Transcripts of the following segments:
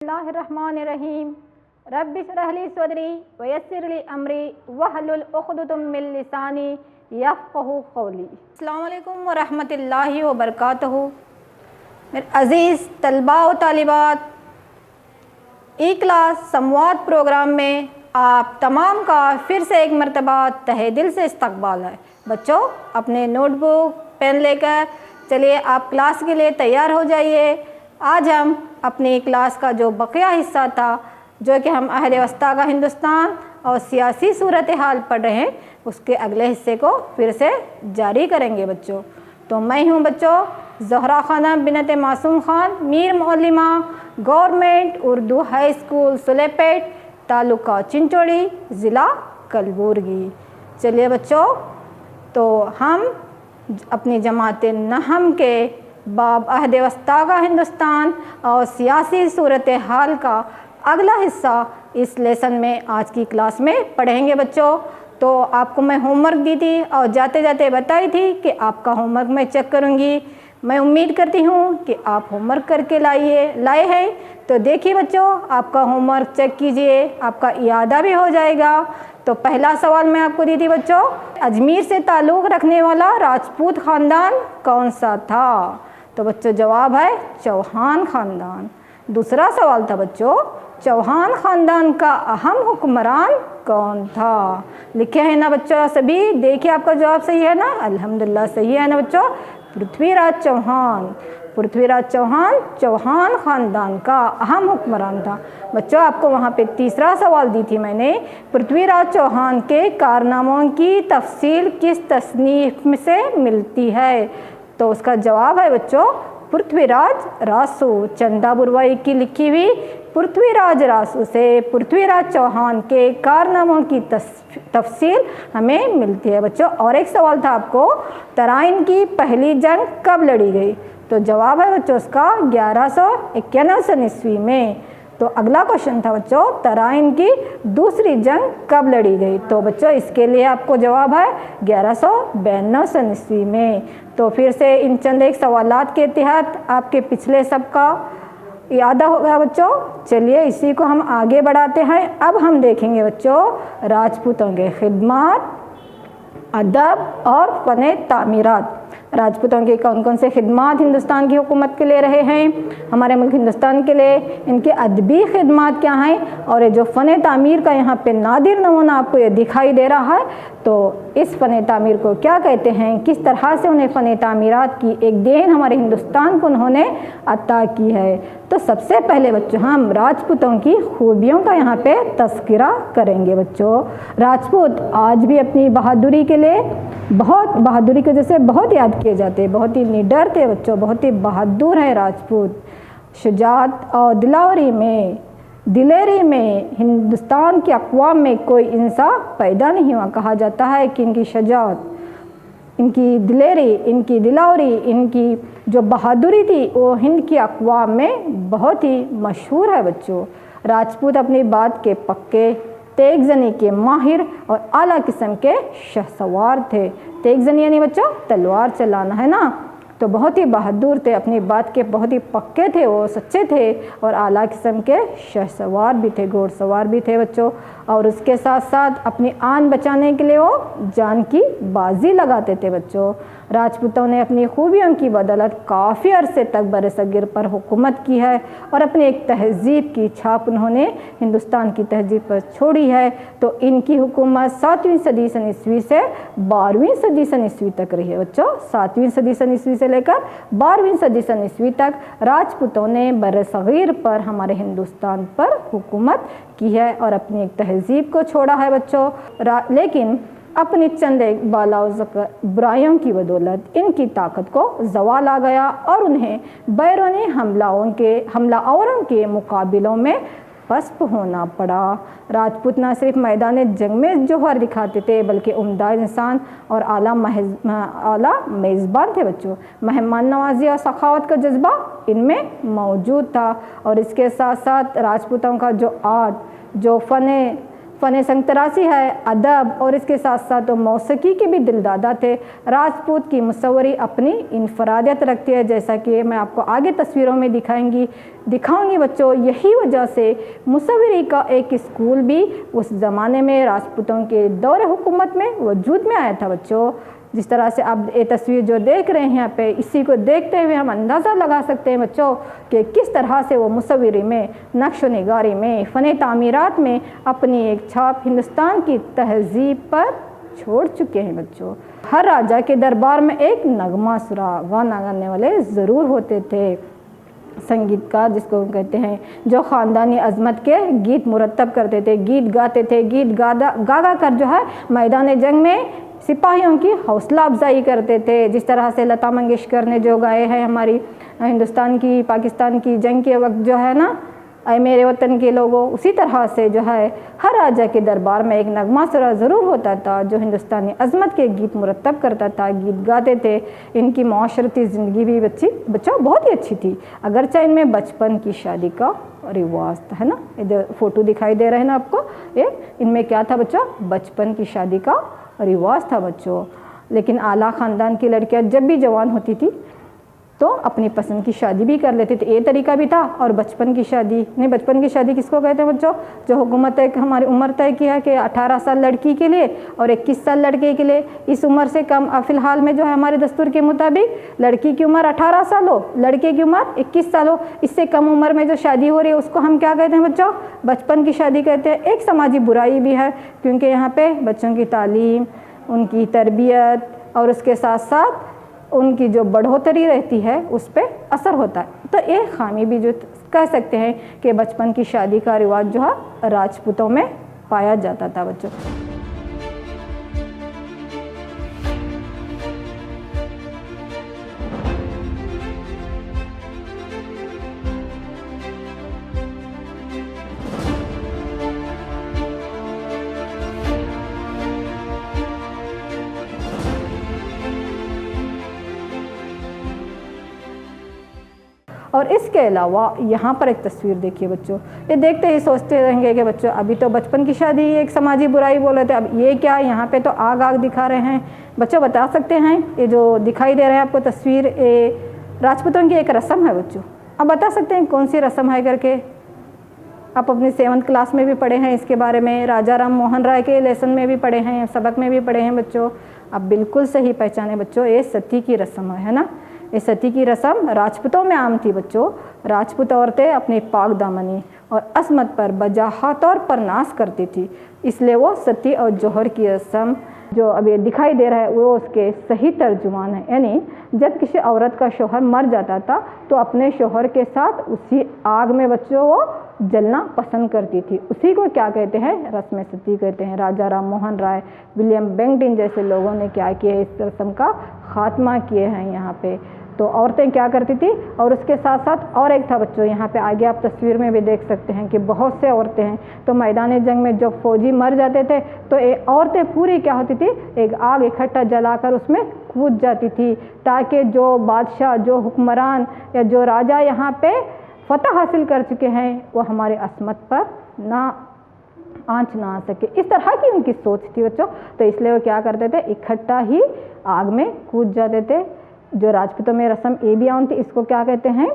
बिस्मिल्लाहिर्रहमानिर्रहीम रब्बि इश्रह ली सदरी वयस्सिर ली अमरी वहलुल उक़दतम मिन लिसानी यफ़क़हू क़ौली। अस्सलामु अलैकुम व रहमतुल्लाहि व बरकातहू। मेरे अज़ीज़ तलबा व तालिबात, ई क्लास संवाद प्रोग्राम में आप तमाम का फिर से एक मरतबा तहे दिल से इस्तकबाल है। बच्चों, अपने नोटबुक पेन लेकर चलिए आप क्लास के लिए तैयार हो जाइए। आज हम अपनी क्लास का जो बकिया हिस्सा था, जो कि हम अहद वस्ता का हिंदुस्तान और सियासी सूरत हाल पढ़ रहे हैं, उसके अगले हिस्से को फिर से जारी करेंगे बच्चों। तो मैं हूं बच्चों ज़हरा खानम बिनत मासूम खान, मीर मौलिमा, government Urdu high school Sulepet, taluka Chincholi, ज़िला कलबुर्गी। चलिए बच्चों, तो हम अपनी जमात नहम के बाब अहद वस्ता का हिंदुस्तान और सियासी सूरत हाल का अगला हिस्सा इस लेसन में आज की क्लास में पढ़ेंगे बच्चों। तो आपको मैं होमवर्क दी थी और जाते जाते बताई थी कि आपका होमवर्क मैं चेक करूंगी। मैं उम्मीद करती हूं कि आप होमवर्क करके लाए हैं। तो देखिए बच्चों, आपका होमवर्क चेक कीजिए, आपका यादा भी हो जाएगा। तो पहला सवाल मैं आपको दी थी बच्चों, अजमेर से ताल्लुक़ रखने वाला राजपूत ख़ानदान कौन सा था? तो बच्चों जवाब है चौहान ख़ानदान। दूसरा सवाल था बच्चों, चौहान ख़ानदान का अहम हुक्मरान कौन था? लिखे हैं ना बच्चों सभी? देखिए आपका जवाब सही है ना? अल्हम्दुलिल्लाह सही है ना बच्चों? पृथ्वीराज चौहान। पृथ्वीराज चौहान चौहान ख़ानदान का अहम हुक्मरान था। बच्चों आपको वहाँ पे तीसरा सवाल दी थी मैंने, पृथ्वीराज चौहान के कारनामों की तफसील किस तसनीफ़ से मिलती है? तो उसका जवाब है बच्चों पृथ्वीराज रासू। चंदा बुरवाई की लिखी हुई पृथ्वीराज रासू से पृथ्वीराज चौहान के कारनामों की तफसील हमें मिलती है बच्चों। और एक सवाल था आपको, तराइन की पहली जंग कब लड़ी गई? तो जवाब है बच्चों उसका 1191 ईस्वी में। तो अगला क्वेश्चन था बच्चों, तराइन की दूसरी जंग कब लड़ी गई? तो बच्चों इसके लिए आपको जवाब है 1192 ईस्वी में। तो फिर से इन चंद एक सवालात के तहत आपके पिछले सबका याद हो गया बच्चों। चलिए इसी को हम आगे बढ़ाते हैं। अब हम देखेंगे बच्चों राजपूतों के खिदमत, अदब और फ़न तामीरात। राजपूतों के कौन कौन से खिदमत हिंदुस्तान की हुकूमत के लिए रहे हैं, हमारे मुल्क हिंदुस्तान के लिए इनके अदबी खिदमत क्या हैं, और ये जो फ़न तामीर का यहाँ पे नादिर नमूना आपको ये दिखाई दे रहा है, तो इस फ़न तामीर को क्या कहते हैं, किस तरह से उन्हें फ़न तामीरात की एक देन हमारे हिंदुस्तान को उन्होंने अता की है। तो सबसे पहले बच्चों हम राजपूतों की खूबियों का यहाँ पे तस्करा करेंगे बच्चों। राजपूत आज भी अपनी बहादुरी के लिए बहादुरी की वजह से बहुत याद किए जाते हैं। बहुत ही निडर थे बच्चों, बहुत ही बहादुर है राजपूत। शुजाअत और दिलेरी में हिंदुस्तान की अक़वाम में कोई इंसान पैदा नहीं हुआ। कहा जाता है कि इनकी शुजाअत, इनकी दिलेरी, इनकी दिलावरी, इनकी जो बहादुरी थी वो हिंद की अक़वाम में बहुत ही मशहूर है बच्चों। राजपूत अपनी बात के पक्के, तेगजनी के माहिर और आला किस्म के शहसवार थे। तेगजनी यानी बच्चों तलवार चलाना है ना। तो बहुत ही बहादुर थे, अपनी बात के बहुत ही पक्के थे, वो सच्चे थे और आला किस्म के शहसवार भी थे, घोड़सवार भी थे बच्चों। और उसके साथ साथ अपनी आन बचाने के लिए वो जान की बाजी लगाते थे बच्चों। राजपूतों ने अपनी खूबियों की बदौलत काफ़ी अरसे तक बरसगीर पर हुकूमत की है और अपनी एक तहज़ीब की छाप उन्होंने हिंदुस्तान की तहज़ीब पर छोड़ी है। तो इनकी हुकूमत 7वीं सदी ईस्वी से 12वीं सदी ईस्वी तक रही है बच्चों। 7वीं सदी ईस्वी से लेकर 12वीं सदी ईस्वी तक राजपूतों ने बरसगीर पर हमारे हिंदुस्तान पर हुकूमत की है और अपनी एक तहज़ीब को छोड़ा है बच्चों। लेकिन अपनी चंद एक बुराइयों की बदौलत इनकी ताकत को ज़वाल आ गया और उन्हें बैरूनी हमलावरों के मुकाबलों में पस्त होना पड़ा। राजपूत न सिर्फ मैदान जंग में जौहर दिखाते थे, बल्कि उम्दा इंसान और आला मेज़बान थे बच्चों। मेहमान नवाजी और सखावत का जज्बा इनमें मौजूद था। और इसके साथ साथ राजपूतों का जो आर्ट, जो फ़न संतरासी है, अदब और इसके साथ साथ तो मौसीकी के भी दिलदादा थे। राजपूत की मुसव्वरी अपनी इनफरादियत रखती है, जैसा कि मैं आपको आगे तस्वीरों में दिखाऊंगी बच्चों। यही वजह से मुसव्वरी का एक स्कूल भी उस ज़माने में राजपूतों के दौर हुकूमत में वजूद में आया था बच्चों। जिस तरह से आप ये तस्वीर जो देख रहे हैं यहाँ पे, इसी को देखते हुए हम अंदाज़ा लगा सकते हैं बच्चों कि किस तरह से वो मुसव्वरी में, नक्श निगारी में, फ़न तामीरात में अपनी एक छाप हिंदुस्तान की तहज़ीब पर छोड़ चुके हैं बच्चों। हर राजा के दरबार में एक नगमा सुरा, गाना गाने वाले ज़रूर होते थे, संगीतकार जिसको हम कहते हैं, जो ख़ानदानी अज़मत के गीत मुरतब करते थे, गीत गाते थे, गीत गा कर जो है मैदान जंग में सिपाहियों की हौसला अफजाई करते थे। जिस तरह से लता मंगेशकर ने जो गाए हैं हमारी हिंदुस्तान की पाकिस्तान की जंग के वक्त जो है ना, ऐ मेरे वतन के लोगों, उसी तरह से जो है हर राजा के दरबार में एक नगमा सुरा ज़रूर होता था जो हिंदुस्तानी अज़मत के गीत मुरतब करता था, गीत गाते थे। इनकी माशरती ज़िंदगी भी बच्चों बहुत ही अच्छी थी, अगरचे इनमें बचपन की शादी का रिवाज था, है ना। इधर फ़ोटो दिखाई दे रहे हैं ना आपको, ये इनमें क्या था बच्चों, बचपन की शादी का रिवाज था बच्चों। लेकिन आला ख़ानदान की लड़कियां जब भी जवान होती थी तो अपनी पसंद की शादी भी कर लेते थे, ये तरीका भी था। और बचपन की शादी नहीं, बचपन की शादी किसको कहते हैं बच्चों, जो हुकूमत एक हमारी उम्र तय किया है कि 18 साल लड़की के लिए और 21 साल लड़के के लिए। इस उम्र से कम फ़िलहाल में जो है हमारे दस्तूर के मुताबिक लड़की की उम्र 18 साल हो, लड़के की उम्र 21 साल हो। इससे कम उम्र में जो शादी हो रही है उसको हम क्या कहते हैं बच्चों, बचपन की शादी कहते हैं। एक समाजी बुराई भी है, क्योंकि यहाँ पे बच्चों की तालीम, उनकी तरबियत और उसके साथ साथ उनकी जो बढ़ोतरी रहती है उस पर असर होता है। तो एक खामी भी जो कह सकते हैं कि बचपन की शादी का रिवाज जो है राजपूतों में पाया जाता था बच्चों। और इसके अलावा यहाँ पर एक तस्वीर देखिए बच्चों, ये देखते ही सोचते रहेंगे कि बच्चों अभी तो बचपन की शादी एक समाजी बुराई बोले थे, अब ये क्या, यहाँ पे तो आग दिखा रहे हैं बच्चों। बता सकते हैं ये जो दिखाई दे रहा है आपको तस्वीर, ये राजपूतों की एक रस्म है बच्चों। अब बता सकते हैं कौन सी रस्म है करके, आप अपनी 7th क्लास में भी पढ़े हैं इसके बारे में, राजा राम मोहन राय के लेसन में भी पढ़े हैं, सबक में भी पढ़े हैं बच्चों। अब बिल्कुल सही पहचाने बच्चों, ये सती की रस्म है ना। ये सती की रस्म राजपूतों में आम थी बच्चों। राजपूत औरतें अपनी पाक दामनी और असमत पर बजाहा तौर पर नाश करती थी, इसलिए वो सती और जौहर की रस्म जो अभी दिखाई दे रहा है वो उसके सही तर्जुमान है। यानी जब किसी औरत का शौहर मर जाता था तो अपने शौहर के साथ उसी आग में बच्चों वो जलना पसंद करती थी, उसी को क्या कहते हैं, रस्म सती कहते हैं। राजा राम मोहन राय, विलियम बेंटिंक जैसे लोगों ने क्या किया है, इस रस्म का खात्मा किए हैं यहाँ पे। तो औरतें क्या करती थी, और उसके साथ साथ और एक था बच्चों, यहाँ पे आगे आप तस्वीर में भी देख सकते हैं कि बहुत से औरतें हैं। तो मैदान जंग में जब फौजी मर जाते थे तो ये औरतें पूरी क्या होती थी, एक आग इकट्ठा जलाकर उसमें कूद जाती थी, ताकि जो बादशाह, जो हुक्मरान या जो राजा यहाँ पे फतह हासिल कर चुके हैं वो हमारे असमत पर ना आँच ना आ सके। इस तरह की उनकी सोच थी बच्चों। तो इसलिए वो क्या करते थे, इकट्ठा ही आग में कूद जाते थे। जो राजपूतों में रस्म ये भी आम थी, इसको क्या कहते हैं,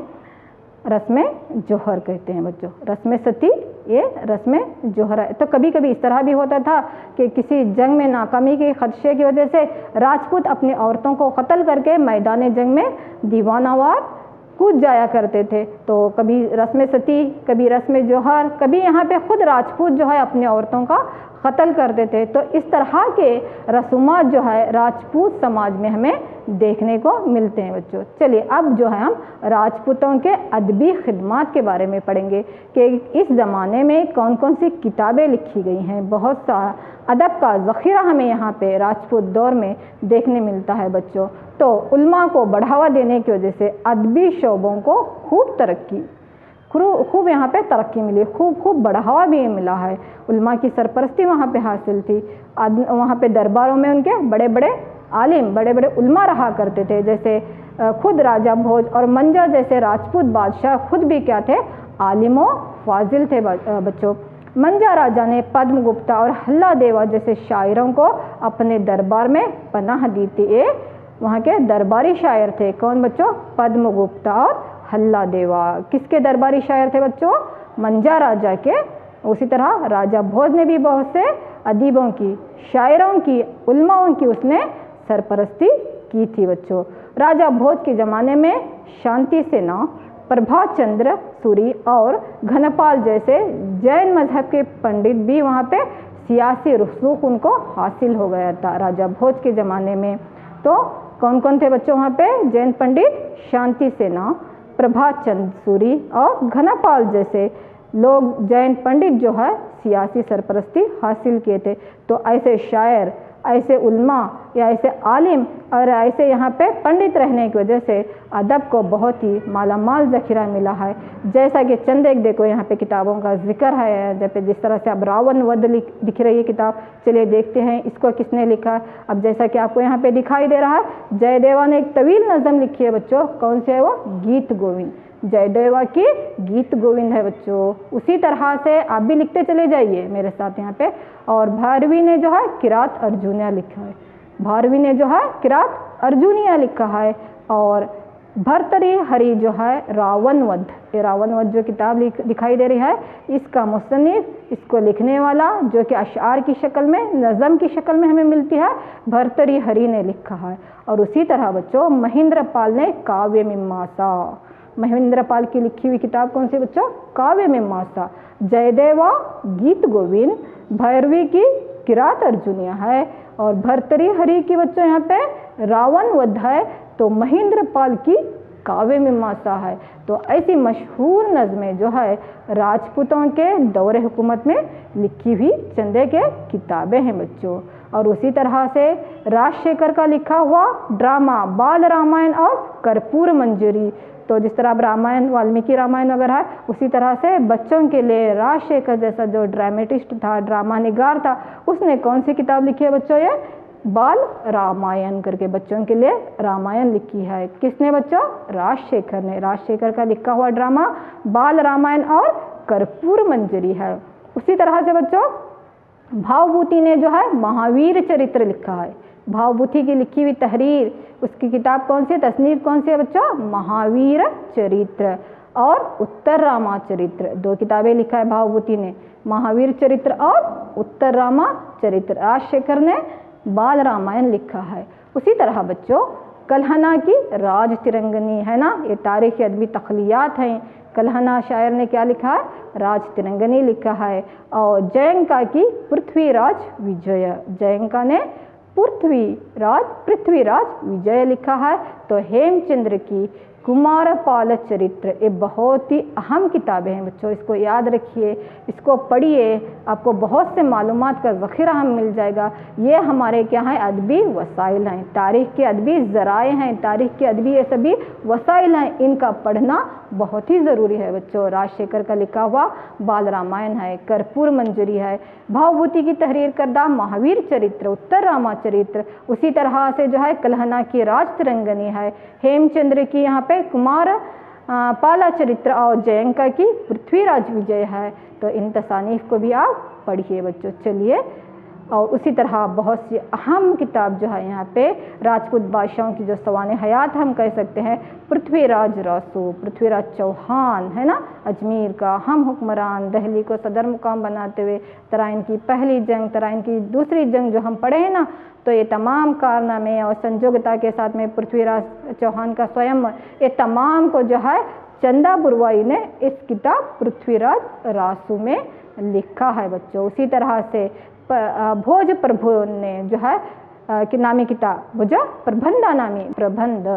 रस्म जौहर कहते हैं बच्चों। रस्म सती, ये रस्म जौहर है। तो कभी कभी इस तरह भी होता था कि किसी जंग में नाकामी के खदशे की वजह से राजपूत अपनी औरतों को कत्ल करके मैदान जंग में दीवानावार कूद जाया करते थे। तो कभी रस्म सती, कभी रस्म जौहर, कभी यहाँ पे खुद राजपूत जो है अपनी औरतों का कत्ल करते थे। तो इस तरह के रसूमात जो है राजपूत समाज में हमें देखने को मिलते हैं बच्चों। चलिए अब जो है हम राजपूतों के अदबी खिदमात के बारे में पढ़ेंगे कि इस ज़माने में कौन कौन सी किताबें लिखी गई हैं। बहुत सा अदब का ज़ख़ीरा हमें यहाँ पे राजपूत दौर में देखने मिलता है बच्चों। तो उल्मा को बढ़ावा देने की वजह से अदबी शोबों को खूब यहाँ पे तरक्की मिली, खूब बढ़ावा भी मिला है। उल्मा की सरपरस्ती वहाँ पे हासिल थी। वहाँ पे दरबारों में उनके बड़े बड़े आलिम, बड़े बड़े उल्मा रहा करते थे। जैसे खुद राजा भोज और मंजा जैसे राजपूत बादशाह खुद भी क्या थे, आलिम व फाजिल थे बच्चों। मंजा राजा ने पद्मगुप्ता और हल्लादेवा जैसे शायरों को अपने दरबार में पनाह दी थी। ये वहाँ के दरबारी शायर थे। कौन बच्चों? पद्मगुप्ता और हल्लादेवा। किसके दरबारी शायर थे बच्चों? मंजा राजा के। उसी तरह राजा भोज ने भी बहुत से अदीबों की, शायरों की, उलमाओं की उसने सरपरस्ती की थी बच्चों। राजा भोज के ज़माने में शांति सेना, प्रभात चंद्र सूरी और घनपाल जैसे जैन मजहब के पंडित भी वहाँ पे सियासी रसूख उनको हासिल हो गया था राजा भोज के ज़माने में। तो कौन कौन थे बच्चों वहाँ पे? जैन पंडित, शांति सेना, प्रभात चंद्र सूरी और घनपाल जैसे लोग, जैन पंडित जो है सियासी सरपरस्ती हासिल किए थे। तो ऐसे शायर, ऐसे उल्मा या ऐसे आलिम और ऐसे यहाँ पे पंडित रहने की वजह से अदब को बहुत ही मालामाल ज़ख़ीरा मिला है। जैसा कि चंद एक देखो यहाँ पे किताबों का जिक्र है, जैसे जिस तरह से अब रावण वध दिख रही है किताब, चलिए देखते हैं इसको किसने लिखा। अब जैसा कि आपको यहाँ पे दिखाई दे रहा है, जयदेवा ने एक तवील नज़म लिखी है बच्चों। कौन सी है वो? गीत गोविंद। जयदेवा की गीत गोविंद है बच्चों। उसी तरह से आप भी लिखते चले जाइए मेरे साथ यहाँ पे। और भारवी ने जो है किरात अर्जुनिया लिखा है। भारवी ने जो है किरात अर्जुनिया लिखा है। और भर्तरी हरि जो है रावण वध, ये रावण वध जो किताब दिखाई दे रही है, इसका मुसन्निफ, इसको लिखने वाला जो कि अशआर की शक्ल में, नज़म की शक्ल में हमें मिलती है, भर्तरी हरि ने लिखा है। और उसी तरह बच्चों महेंद्र पाल ने काव्य मीमांसा, महेंद्र पाल की लिखी हुई किताब कौन सी बच्चों? काव्य मीमांसा। जयदेवा गीत गोविंद, भैरवी की किरात अर्जुनिया है और भर्तरी हरि की बच्चों यहाँ पे रावण वध है। तो महेंद्र पाल की काव्य मीमांसा है। तो ऐसी मशहूर नज़में जो है राजपूतों के दौरे हुकूमत में लिखी हुई चंदे के किताबें हैं बच्चों। और उसी तरह से राजशेखर का लिखा हुआ ड्रामा बाल रामायण और कर्पूर मंजरी, तो जिस तरह अब रामायण, वाल्मीकि रामायण वगैरह है, उसी तरह से बच्चों के लिए राजशेखर जैसा जो ड्रामेटिस्ट था, ड्रामा निगार था, उसने कौन सी किताब लिखी है बच्चों? ये बाल रामायण करके बच्चों के लिए रामायण लिखी है। किसने बच्चों? राजशेखर ने। राजशेखर का लिखा हुआ ड्रामा बाल रामायण और कर्पूर मंजरी है। उसी तरह से बच्चों भावभूति ने जो है महावीर चरित्र लिखा है। भावभूति की लिखी हुई तहरीर, उसकी किताब कौन सी है, तसनीफ कौन सी है बच्चों? महावीर चरित्र और उत्तर रामा चरित्र, दो किताबें लिखा है भावभूति ने, महावीर चरित्र और उत्तर रामा चरित्र। राजशेखर ने बाल रामायण लिखा है। उसी तरह बच्चों कल्हना की राज तिरंगनी है ना, ये तारीख़ अदबी तख्लियात हैं। कल्हना शायर ने क्या लिखा है? राज तिरंगनी लिखा है। और जयंका की पृथ्वीराज विजय, जयंका ने पृथ्वीराज विजय लिखा है। तो हेमचंद्र की कुमारपाल चरित्र, ये बहुत ही अहम किताबें हैं बच्चों, इसको याद रखिए, इसको पढ़िए, आपको बहुत से मालूमात का ज़ख़ीरा हम मिल जाएगा। ये हमारे क्या हैं? अदबी वसाइल हैं, तारीख़ के अदबी ज़राए हैं, तारीख़ के अदबी ये सभी वसाइल हैं, इनका पढ़ना बहुत ही ज़रूरी है बच्चों। राजशेखर का लिखा हुआ बाल रामायण है, कर्पूर मंजरी है, भावभूति की तहरीर करदा महावीर चरित्र, उत्तर रामा चरित्र, उसी तरह से जो है कल्हना की राज तिरंगनी है, हेमचंद्र की यहाँ पे कुमार पाला चरित्र और जयंका की पृथ्वीराज विजय है। तो इन तसानीफ को भी आप पढ़िए बच्चों। चलिए, और उसी तरह बहुत सी अहम किताब जो है यहाँ पे राजपूत बादशाहों की जो सवाने हयात हम कह सकते हैं, पृथ्वीराज रासो, पृथ्वीराज चौहान है ना, अजमेर का हम हुक्मरान, दिल्ली को सदर मुकाम बनाते हुए तराइन की पहली जंग, तराइन की दूसरी जंग जो हम पढ़े हैं ना, तो ये तमाम कारनामे और संजोगता के साथ में पृथ्वीराज चौहान का स्वयं, ये तमाम को जो है चंदा बुरवाई ने इस किताब पृथ्वीराज रासो में लिखा है बच्चों। उसी तरह से भोज प्रभु ने जो है कि नामी किताब, भोज प्रबंधा प्रबंध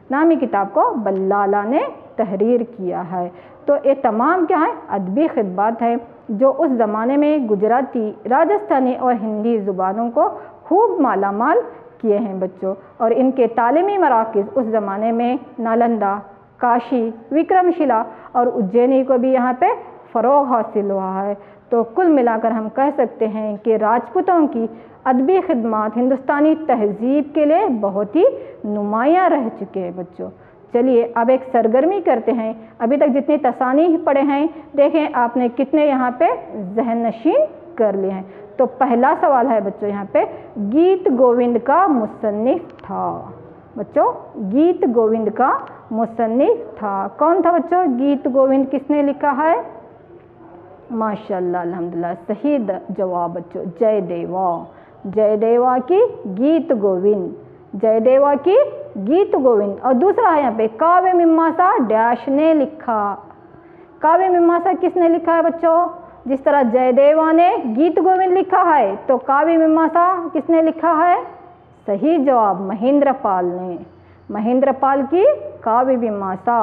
नामी किताब को बल्लाला ने तहरीर किया है। तो ये तमाम क्या है? अदबी खिदमत हैं जो उस ज़माने में गुजराती, राजस्थानी और हिंदी ज़ुबानों को खूब मालामाल किए हैं बच्चों। और इनके तालीमी मराकज़ उस ज़माने में नालंदा, काशी, विक्रमशिला और उज्जैनी को भी यहाँ पे फ़रोग़ हासिल हुआ है। तो कुल मिलाकर हम कह सकते हैं कि राजपूतों की अदबी खिदमत हिंदुस्तानी तहज़ीब के लिए बहुत ही नुमायाँ रह चुके हैं बच्चों। चलिए अब एक सरगर्मी करते हैं। अभी तक जितने तसानी पढ़े हैं देखें आपने कितने यहाँ पे जहन नशीन कर लिए हैं। तो पहला सवाल है बच्चों यहाँ पे, गीत गोविंद का मुसन्निफ था। बच्चों गीत गोविंद का मुसन्निफ था, कौन था बच्चों? गीत गोविंद किसने लिखा है? माशाल्लाह अल्हम्दुलिल्लाह, सही जवाब बच्चों, जयदेवा। जयदेवा की गीत गोविंद, जयदेवा की गीत गोविंद। और दूसरा है यहाँ पे, काव्य मीमांसा डैश ने लिखा। काव्य मीमांसा किसने लिखा है बच्चों? जिस तरह जयदेवा ने गीत गोविंद लिखा है तो काव्य मीमांसा किसने लिखा है? सही जवाब महेंद्रपाल ने। महेंद्रपाल की काव्य मीमांसा,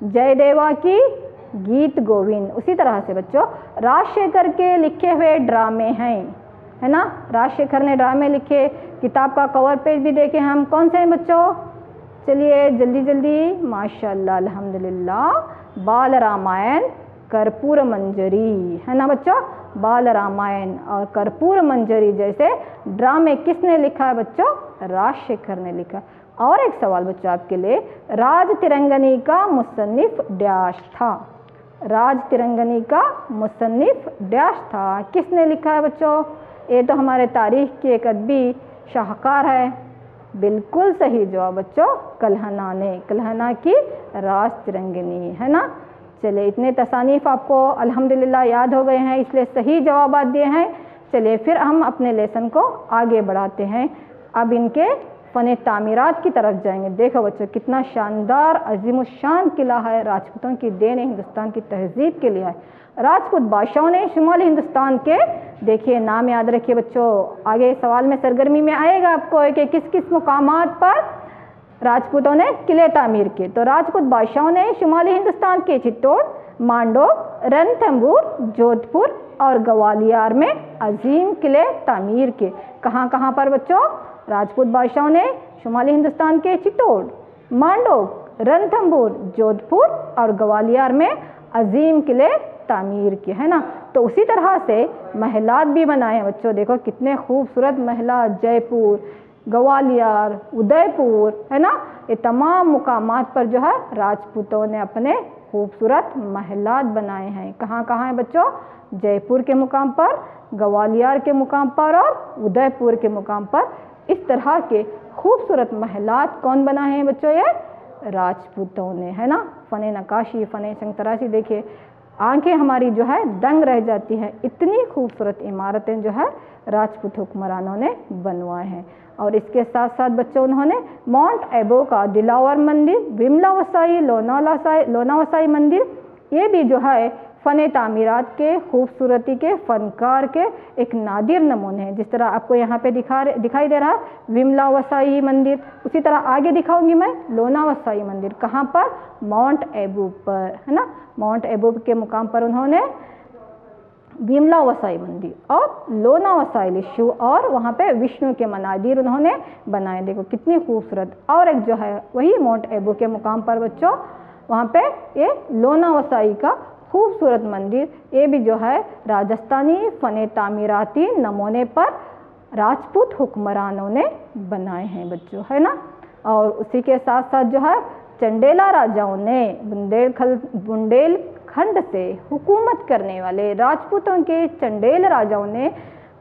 जयदेवा की गीत गोविंद। उसी तरह से बच्चों राजशेखर के लिखे हुए ड्रामे हैं, है ना, राजशेखर ने ड्रामे लिखे। किताब का कवर पेज भी देखें हम, कौन से हैं बच्चों? चलिए जल्दी जल्दी, माशाल्लाह अल्हम्दुलिल्लाह, बाल रामायण, कर्पूर मंजरी, है ना बच्चों। बाल रामायण और कर्पूर मंजरी जैसे ड्रामे किसने लिखा है बच्चों? राजशेखर ने लिखा। और एक सवाल बच्चों आपके लिए, राज तिरंगनी का मुसन्निफ डैश था। राज तिरंगनी का मुसन्निफ डैश था, किसने लिखा है बच्चों? ये तो हमारे तारीख के एक अदबी शाहकार है। बिल्कुल सही जवाब बच्चों, कल्हना ने। कल्हना की राज तिरंगनी, है ना। चलिए इतने तसानीफ आपको अल्हम्दुलिल्लाह याद हो गए हैं, इसलिए सही जवाब दिए हैं। चलिए फिर हम अपने लेसन को आगे बढ़ाते हैं। अब इनके फ़न तामीरात की तरफ जाएंगे। देखो बच्चों कितना शानदार अजीमुशान किला है, राजपूतों की देन हिंदुस्तान की तहजीब के लिए है। राजपूत बादशाहों ने शुमाली हिंदुस्तान के, देखिए नाम याद रखिए बच्चों, आगे सवाल में सरगर्मी में आएगा आपको कि किस किस मुकामात पर राजपूतों ने किले तामीर किए। तो राजपूत बादशाहों ने शुमाली हिंदुस्तान के चित्तौड़, मांडोर, रणथंबोर, जोधपुर और ग्वालियर में अजीम किले तामीर किए। कहाँ कहाँ पर बच्चों? राजपूत बादशाहों ने शुमाली हिंदुस्तान के चित्तौड़, मांडोर, रणथंबोर, जोधपुर और ग्वालियर में अजीम किले तामीर किए, है ना। तो उसी तरह से महलात भी बनाए हैं बच्चों। देखो कितने खूबसूरत महलात, जयपुर, ग्वालियर, उदयपुर, है ना। ये तमाम मुकामात पर जो है राजपूतों ने अपने खूबसूरत महलात बनाए हैं। कहाँ कहाँ हैं बच्चों? जयपुर के मुकाम पर, ग्वालियर के मुकाम पर और उदयपुर के मुकाम पर। इस तरह के खूबसूरत महलात कौन बनाए हैं बच्चों? ये राजपूतों ने, है ना। फ़न नक्काशी, फ़न संगतराशी, देखिए आंखें हमारी जो है दंग रह जाती हैं, इतनी खूबसूरत इमारतें जो है राजपूत हुक्मरानों ने बनवाए हैं। और इसके साथ साथ बच्चों उन्होंने माउंट एबो का दिलावर मंदिर, विमला वसाई, लोनावसाई मंदिर, ये भी जो है फ़न तामीरात के खूबसूरती के फ़नकार के एक नादिर नमूने हैं। जिस तरह आपको यहाँ पे दिखाई दे रहा है विमला वसाई मंदिर, उसी तरह आगे दिखाऊंगी मैं लोनावसाई मंदिर। कहाँ पर? माउंट एबू पर, है ना। माउंट एबू के मुकाम पर उन्होंने विमला वसाई मंदिर और लोनावसाई शिव और वहाँ पे विष्णु के मनादिर उन्होंने बनाए। देखो कितनी खूबसूरत। और एक जो है वही माउंट एबू के मुकाम पर बच्चों वहाँ पे ये लोनावसाई का खूबसूरत मंदिर, ये भी जो है राजस्थानी फ़न तामीराती नमूने पर राजपूत हुक्मरानों ने बनाए हैं बच्चों, है ना। और उसी के साथ साथ जो है चंडेला राजाओं ने बुंदेलखंड से हुकूमत करने वाले राजपूतों के चंडेल राजाओं ने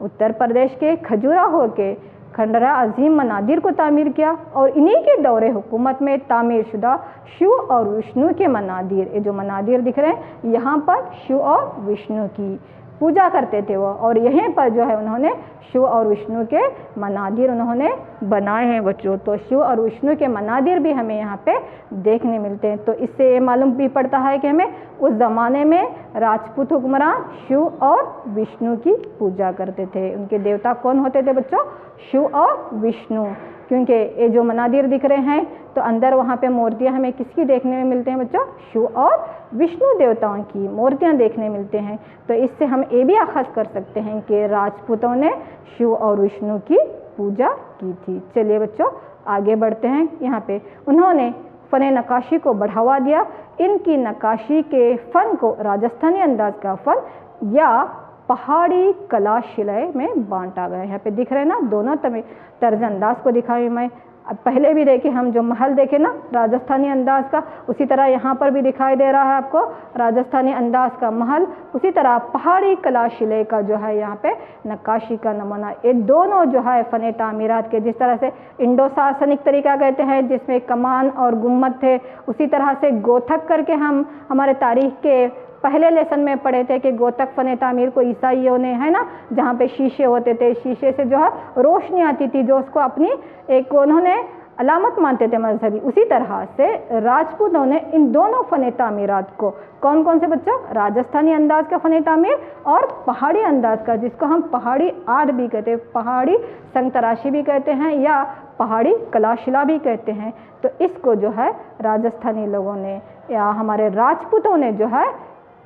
उत्तर प्रदेश के खजुराहो के खंडरा अजीम मनादिर को तामीर किया। और इन्हीं के दौरे हुकूमत में तामीर शुदा शिव और विष्णु के मनादिर, ये जो मनादिर दिख रहे हैं यहाँ पर शिव और विष्णु की पूजा करते थे वो। और यहीं पर जो है उन्होंने शिव और विष्णु के मनादिर उन्होंने बनाए हैं बच्चों। तो शिव और विष्णु के मनादिर भी हमें यहाँ पे देखने मिलते हैं। तो इससे ये मालूम भी पड़ता है कि हमें उस ज़माने में राजपूत हुक्मरान शिव और विष्णु की पूजा करते थे। उनके देवता कौन होते थे बच्चों? शिव और विष्णु। क्योंकि ये जो मनादिर दिख रहे हैं तो अंदर वहाँ पे मूर्तियाँ हमें किसकी देखने में मिलते हैं बच्चों? शिव और विष्णु देवताओं की मूर्तियाँ देखने मिलते हैं। तो इससे हम ये भी आखाज कर सकते हैं कि राजपूतों ने शिव और विष्णु की पूजा की थी। चलिए बच्चों आगे बढ़ते हैं। यहाँ पे उन्होंने फ़न नक्काशी को बढ़ावा दिया। इनकी नक्काशी के फ़न को राजस्थानी अंदाज का फ़न या पहाड़ी कला शिलाएँ में बांटा गया है। यहाँ पे दिख रहे हैं ना, दोनों तर्ज अंदाज को दिखाई मैं। अब पहले भी देखे हम जो महल देखे ना राजस्थानी अंदाज का, उसी तरह यहाँ पर भी दिखाई दे रहा है आपको राजस्थानी अंदाज का महल। उसी तरह पहाड़ी कला शिले का जो है यहाँ पे नक्काशी का नमूना। ये दोनों जो है फ़न तामीरात के, जिस तरह से इंडो शासनिक तरीका कहते हैं जिसमें कमान और गुम्मद थे, उसी तरह से गोथक करके हम हमारे तारीख के पहले लेसन में पढ़े थे कि गोतक फ़न तामीर को ईसाइयों ने, है ना, जहाँ पे शीशे होते थे, शीशे से जो है रोशनी आती थी, जो उसको अपनी एक उन्होंने अलामत मानते थे मजहबी। उसी तरह से राजपूतों ने इन दोनों फ़न तामीरात को, कौन कौन से बच्चों, राजस्थानी अंदाज का फ़न तामीर और पहाड़ी अंदाज का, जिसको हम पहाड़ी आर्ट भी कहते हैं, पहाड़ी संग तराशी भी कहते हैं या पहाड़ी कलाशिला भी कहते हैं। तो इसको जो है राजस्थानी लोगों ने या हमारे राजपूतों ने जो है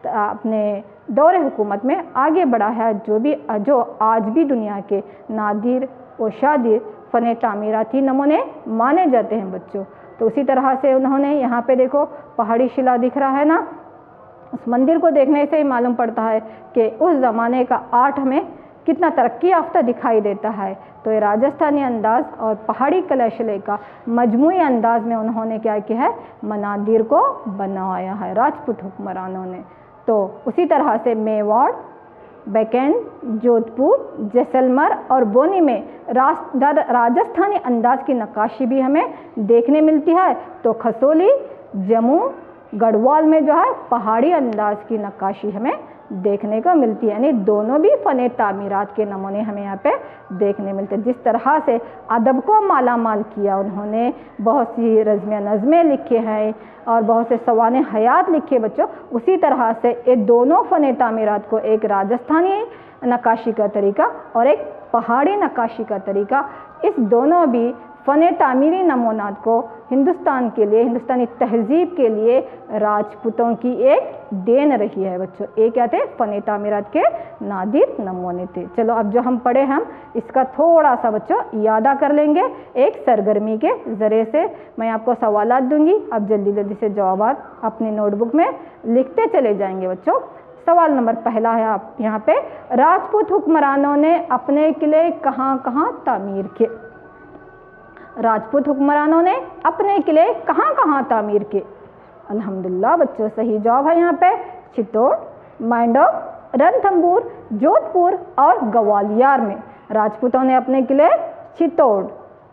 अपने दौरे हुकूमत में आगे बढ़ा है, जो आज भी दुनिया के नादिर व शादिर फ़न तामीराती नमूने माने जाते हैं बच्चों। तो उसी तरह से उन्होंने यहाँ पे देखो पहाड़ी शिला दिख रहा है ना, उस मंदिर को देखने से ही मालूम पड़ता है कि उस ज़माने का आर्ट हमें कितना तरक्की याफ्ता दिखाई देता है। तो ये राजस्थानी अंदाज और पहाड़ी कलाशिले का मजमूई अंदाज में उन्होंने क्या किया है, मनादिर को बनाया है राजपूत हुक्मरानों ने। तो उसी तरह से मेवाड़, बेकैन, जोधपुर, जैसलमेर और बोनी में राजस्थानी अंदाज की नक्काशी भी हमें देखने मिलती है। तो खसोली, जम्मू, गढ़वाल में जो है पहाड़ी अंदाज की नक्काशी हमें देखने को मिलती है। यानी दोनों भी फ़न तामीरात के नमूने हमें यहाँ पे देखने मिलते हैं। जिस तरह से अदब को माला माल किया उन्होंने, बहुत सी रज़्म नज़में लिखे हैं और बहुत से सवाने हयात लिखे बच्चों, उसी तरह से ये दोनों फ़न तामीरात को, एक राजस्थानी नक्काशी का तरीका और एक पहाड़ी नक्काशी का तरीका, इस दोनों भी फ़न तामीरी नमूनात को हिंदुस्तान के लिए, हिंदुस्तानी तहज़ीब के लिए राजपूतों की एक देन रही है बच्चों। ये क्या थे, फ़न तामीरात के नादिर नमूने थे। चलो अब जो हम पढ़े हम इसका थोड़ा सा बच्चों यादा कर लेंगे एक सरगर्मी के ज़रिए से। मैं आपको सवालात दूंगी, अब जल्दी जल्दी से जवाबात अपनी नोटबुक में लिखते चले जाएंगे बच्चों। सवाल नंबर पहला है आप यहाँ पे, राजपूत हुक्मरानों ने अपने किले कहाँ कहाँ तामीर किए? राजपूत हुक्मरानों ने अपने किले कहाँ कहाँ तामीर किए? अल्हम्दुलिल्लाह बच्चों सही जवाब है यहाँ पे चित्तौड़, मांडव, रणथंभौर, जोधपुर और ग्वालियर में राजपूतों ने अपने किले चित्तौड़,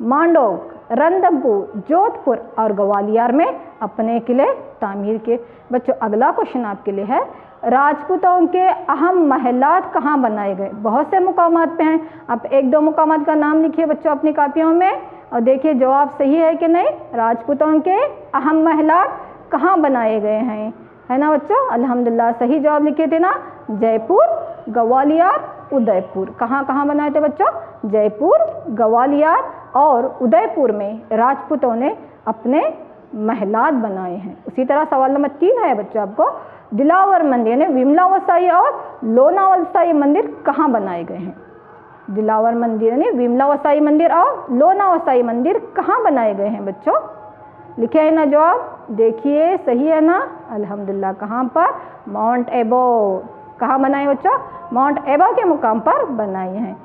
मांडव, रणथंभौर, जोधपुर और ग्वालियर में अपने किले तामीर किए। बच्चों अगला क्वेश्चन आपके लिए है, राजपूतों के अहम महलात कहाँ बनाए गए? बहुत से मुकामात पे हैं, आप एक दो मुकामात का नाम लिखिए बच्चों अपनी कापियों में और देखिए जवाब सही है कि नहीं। राजपूतों के अहम महलात कहाँ बनाए गए हैं, है ना बच्चों? अल्हम्दुलिल्लाह सही जवाब लिखे थे ना, जयपुर, ग्वालियर, उदयपुर। कहाँ कहाँ बनाए थे बच्चों? जयपुर, ग्वालियर और उदयपुर में राजपूतों ने अपने महलात बनाए हैं। उसी तरह सवाल नंबर 3 है बच्चों आपको, दिलावर मंदिर यानी विमलावसाई और लोनावसाई मंदिर कहाँ बनाए गए हैं? दिलावर मंदिर यानी विमलावसाई मंदिर और लोनावसाई मंदिर कहाँ बनाए गए हैं बच्चों? लिखे है ना जवाब, देखिए सही है ना, अल्हम्दुलिल्लाह। कहाँ पर? माउंट एबो। कहाँ बनाए बच्चों? माउंट एबो के मुकाम पर बनाए हैं।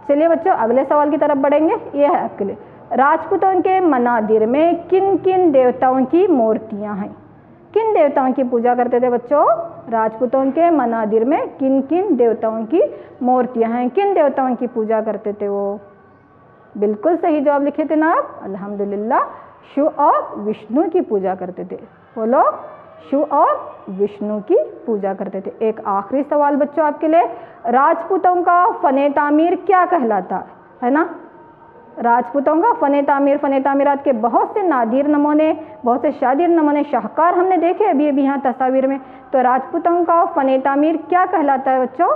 चलिए बच्चों अगले सवाल की तरफ बढ़ेंगे, ये है आपके लिए, राजपूतों के मनादिर में किन किन देवताओं की मूर्तियाँ हैं? किन देवताओं की पूजा करते थे बच्चों? राजपूतों के मनादिर में किन किन देवताओं की मूर्तियाँ हैं, किन देवताओं की पूजा करते थे वो? बिल्कुल सही जवाब लिखे थे ना आप, अल्हम्दुलिल्लाह। शिव और विष्णु की पूजा करते थे वो लोग, शिव और विष्णु की पूजा करते थे। एक आखिरी सवाल बच्चों आपके लिए, राजपूतों का फ़न तामीर क्या कहलाता है ना? राजपूतों का फ़न तामीरात के बहुत से नादिर नमूने, बहुत से शादिर नमूने, शाहकार हमने देखे अभी यहाँ तस्वीर में। तो राजपूतों का फ़न तामीर क्या कहलाता है बच्चों?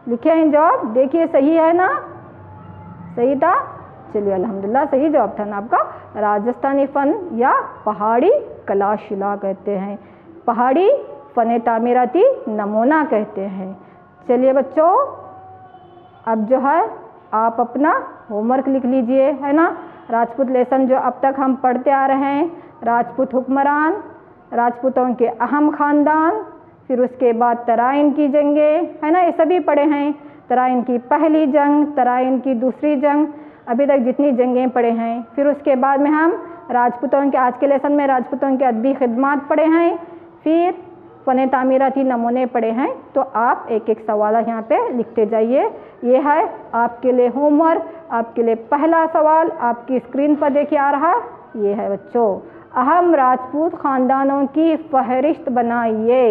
लिखे हैं जवाब, देखिए सही है ना, सही था। चलिए अल्हम्दुलिल्लाह सही जवाब था ना आपका, राजस्थानी फ़न या पहाड़ी कलाशिला कहते हैं, पहाड़ी फ़न तामीराती नमूना कहते हैं। चलिए बच्चों अब जो है आप अपना होमवर्क लिख लीजिए, है ना। राजपूत लेसन जो अब तक हम पढ़ते आ रहे हैं, राजपूत हुक्मरान, राजपूतों के अहम ख़ानदान, फिर उसके बाद तराइन की जंगें, है ना, ये सभी पढ़े हैं। तराइन की पहली जंग, तराइन की दूसरी जंग, अभी तक जितनी जंगें पढ़े हैं, फिर उसके बाद में हम राजपूतों के, आज के लेसन में राजपूतों के अदबी खिदमात पढ़े हैं, फिर फ़न तामीराती नमूने पढ़े हैं। तो आप एक एक सवाल यहाँ पे लिखते जाइए। ये है आपके लिए होमवर्क। आपके लिए पहला सवाल आपकी स्क्रीन पर देखिए आ रहा, ये है बच्चों, अहम राजपूत ख़ानदानों की फहरिस्त बनाइए।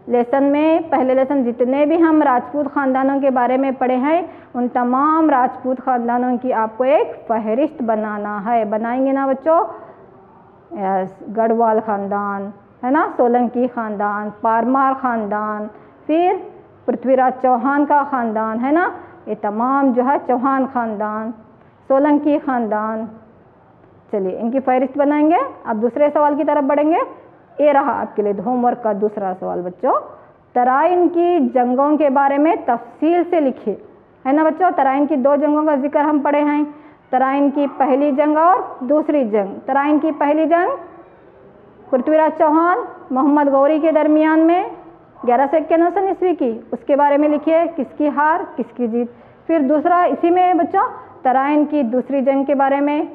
लेसन में पहले लेसन जितने भी हम राजपूत ख़ानदानों के बारे में पढ़े हैं, उन तमाम राजपूत ख़ानदानों की आपको एक फहरिस्त बनाना है। बनाएंगे ना बच्चों? यस, गढ़वाल ख़ानदान है ना, सोलंकी ख़ानदान, पारमार ख़ानदान, फिर पृथ्वीराज चौहान का ख़ानदान है ना, ये तमाम जो है चौहान ख़ानदान, सोलंकी ख़ानदान। चलिए इनकी फहरिस्त बनाएंगे। अब दूसरे सवाल की तरफ बढ़ेंगे। ये रहा आपके लिए होमवर्क का दूसरा सवाल बच्चों, तराइन की जंगों के बारे में तफसील से लिखिए, है ना बच्चों। तराइन की 2 जंगों का जिक्र हम पढ़े हैं, तराइन की पहली जंग और दूसरी जंग। तराइन की पहली जंग पृथ्वीराज चौहान मोहम्मद गौरी के दरमियान में 1191 ईस्वी की, उसके बारे में लिखिए, किसकी हार किसकी जीत। फिर दूसरा इसी में बच्चों तराइन की दूसरी जंग के बारे में,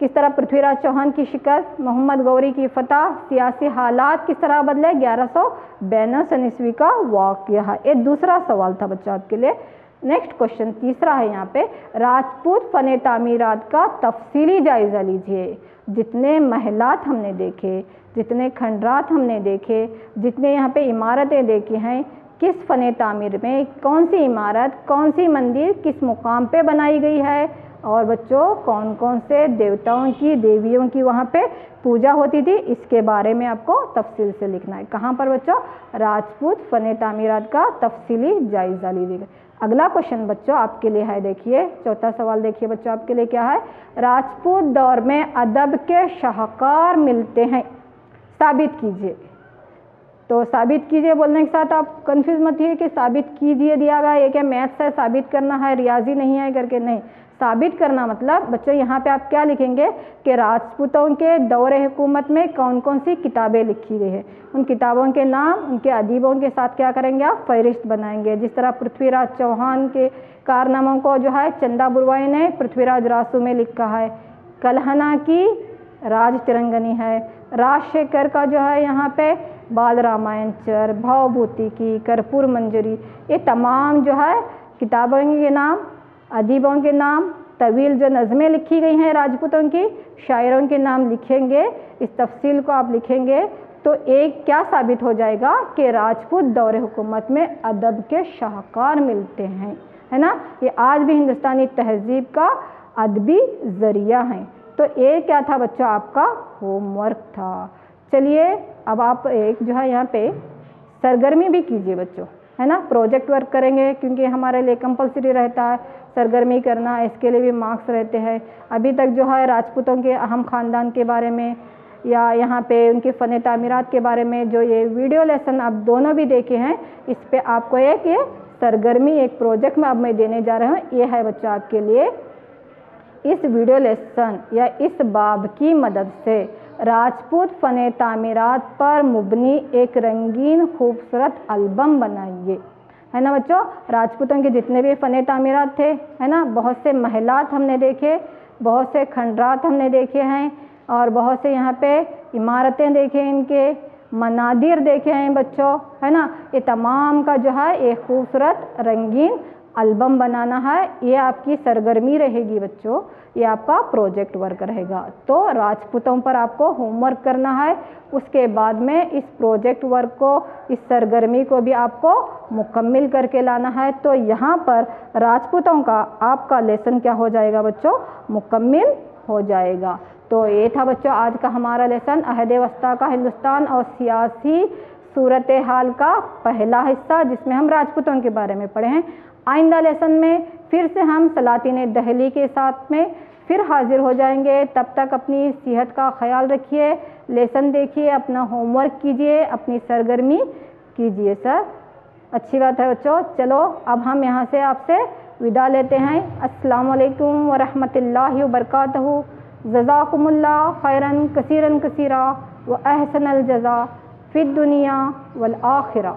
किस तरह पृथ्वीराज चौहान की शिकस्त, मोहम्मद गौरी की फतह, सियासी हालात किस तरह बदले, 1192 ईस्वी का वाक़या है। ये दूसरा सवाल था बच्चों आपके लिए। नेक्स्ट क्वेश्चन तीसरा है यहाँ पे, राजपूत फ़न तामीरात का तफसीली जायज़ा लीजिए। जितने महलात हमने देखे, जितने खंडरात हमने देखे, जितने यहाँ पे इमारतें देखी हैं, किस फ़न तामीर में कौन सी इमारत, कौन सी मंदिर किस मुकाम पे बनाई गई है, और बच्चों कौन कौन से देवताओं की, देवियों की वहाँ पे पूजा होती थी, इसके बारे में आपको तफसील से लिखना है। कहाँ पर बच्चों? राजपूत फ़न तामीरात का तफसीली जायज़ा लीजिएगा। अगला क्वेश्चन बच्चों आपके लिए है, देखिए चौथा सवाल देखिए बच्चों आपके लिए क्या है, राजपूत दौर में अदब के शाहकार मिलते हैं, साबित कीजिए। तो साबित कीजिए बोलने के साथ आप कंफ्यूज मत होइए कि साबित कीजिए दिया गया ये क्या मैथ्स है, साबित करना है, रियाजी नहीं है करके, नहीं। साबित करना मतलब बच्चों यहाँ पे आप क्या लिखेंगे कि राजपूतों के दौरे हुकूमत में कौन कौन सी किताबें लिखी गई है, उन किताबों के नाम, उनके अदीबों के साथ क्या करेंगे आप, फहरिस्त बनाएंगे। जिस तरह पृथ्वीराज चौहान के कारनामों को जो है चंदा बुरवाई ने पृथ्वीराज रासू में लिखा है, कल्हना की राज तिरंगनी है, राजशेखर का जो है यहाँ पे बाल रामायण चर, भावभूति की, कर्पूर मंजरी, ये तमाम जो है किताबों के नाम, अदीबों के नाम, तवील जो नज़में लिखी गई हैं राजपूतों की, शायरों के नाम लिखेंगे। इस तफसील को आप लिखेंगे तो एक क्या साबित हो जाएगा कि राजपूत दौरे हुकूमत में अदब के शाहकार मिलते हैं, है ना। ये आज भी हिंदुस्तानी तहजीब का अदबी ज़रिया है। तो ये क्या था बच्चों आपका होमवर्क था। चलिए अब आप एक जो है यहाँ पे सरगर्मी भी कीजिए बच्चों, है ना। प्रोजेक्ट वर्क करेंगे क्योंकि हमारे लिए कंपलसरी रहता है सरगर्मी करना, इसके लिए भी मार्क्स रहते हैं। अभी तक जो है राजपूतों के अहम ख़ानदान के बारे में या यहाँ पे उनके फ़न तामीरात के बारे में जो ये वीडियो लेसन आप दोनों भी देखे हैं, इस पे आपको एक ये सरगर्मी, एक प्रोजेक्ट में अब मैं देने जा रहा हूँ। ये है बच्चों आपके लिए, इस वीडियो लेसन या इस बाब की मदद से राजपूत फ़न तामीरात पर मुबनी एक रंगीन खूबसूरत एल्बम बनाइए, है ना बच्चों। राजपूतों के जितने भी फ़न तामीरात थे, है ना, बहुत से महलात हमने देखे, बहुत से खंडरात हमने देखे हैं, और बहुत से यहाँ पे इमारतें देखे, इनके मनादिर देखे हैं बच्चों, है ना। ये तमाम का जो है एक खूबसूरत रंगीन एल्बम बनाना है। ये आपकी सरगर्मी रहेगी बच्चों, ये आपका प्रोजेक्ट वर्क रहेगा। तो राजपूतों पर आपको होमवर्क करना है, उसके बाद में इस प्रोजेक्ट वर्क को, इस सरगर्मी को भी आपको मुकम्मिल करके लाना है। तो यहाँ पर राजपूतों का आपका लेसन क्या हो जाएगा बच्चों, मुकम्मिल हो जाएगा। तो ये था बच्चों आज का हमारा लेसन, अहद वस्ता का हिंदुस्तान और सियासी सूरत हाल का पहला हिस्सा, जिसमें हम राजपूतों के बारे में पढ़े हैं। आइंदा लेसन में फिर से हम सलातीन दहली के साथ में फिर हाजिर हो जाएंगे। तब तक अपनी सेहत का ख्याल रखिए, लेसन देखिए, अपना होमवर्क कीजिए, अपनी सरगर्मी कीजिए। सर अच्छी बात है बच्चों। चलो अब हम यहाँ से आपसे विदा लेते हैं। अस्सलाम वालेकुम व रहमतुल्लाहि व बरकातहू। जज़ाकुमुल्लाह खैरन कसीरन कसीरा व अहसनल जज़ा फ़िद दुनिया वल आखिरा।